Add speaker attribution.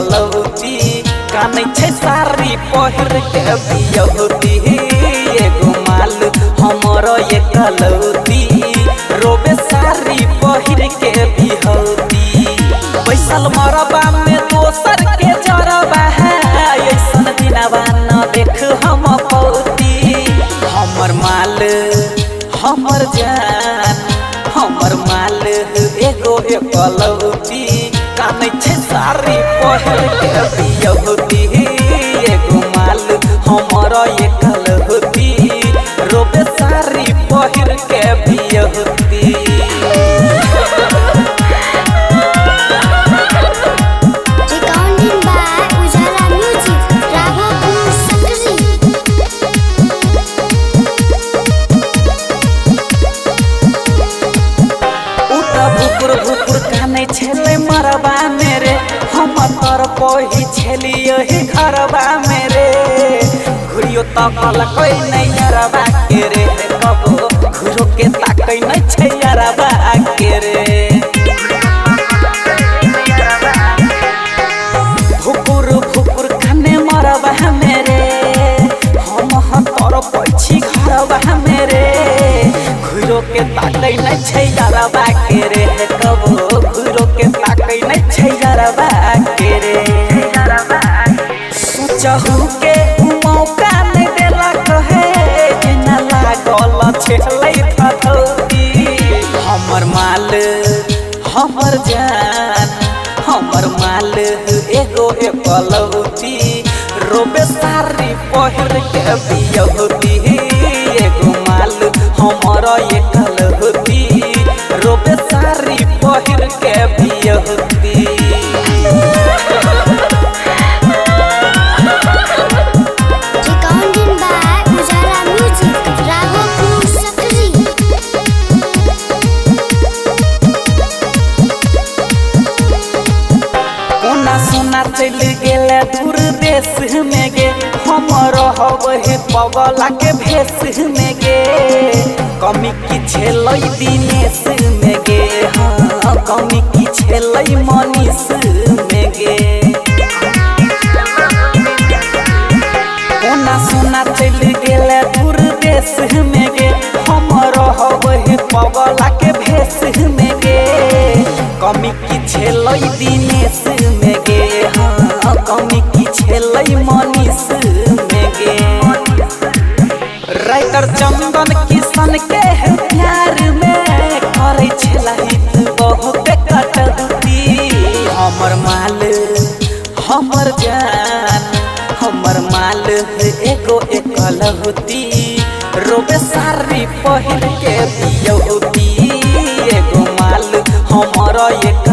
Speaker 1: एकलौती कानै छै सारी पहिर के बियौती एगो माल हमर एकलौती रोबे सारी पहिर के बिहौती बैसल मरबा में दोसर के जरबा ऐसन दिनवा न देख हम पौती हमर माल हमर जान हमर माल एगो एकलौती कानै छै सारी पहिर के बियौती एगो माल हमर एकलौती रोबे सारी पहिर के बियौती मरबा मेरे हम तर पही छलियो ही घरबा मेरे घुरियो तकल कोई नहीं अरबा के रे कबो घुरो के ताकै नहीं छै अरबा के रे भुकुर भुकुर खाने मरबा मेरे हम तर पछी घरबा मेरे घुरो के ताकै नहीं छै अरबा के रे कबो घुरो के ताकै नहीं छै अरबा के रे सोचहु के मौका नहीं देलक है जेना लागल छलै थथौती हमर माल हमर जान हमर माल एगो एकलौती रोबे सारी पहिर के बियौती एगो माल हमर एकलौती रोबे सारी पहिर के बियौती चल गेले दूर देश में गे हम रहब हे पगला के भेष में गे कमी की छलै दिनेश में गे हाँ कमी की छलै मनीष में गे कोना सोना चल गेले दूर देश में गे हम रहब हे पगला के भेष में गे कमी की छलै दिनेश में गे हाँ कमी की छलै मनीष में गे राइटर चंदन किशन के प्यार में करे छलही बहुत कटौती हमर माल हमर जान हमर माल एगो एकलौती रोबे सारी पहिर के बियौती एगो माल हमर एक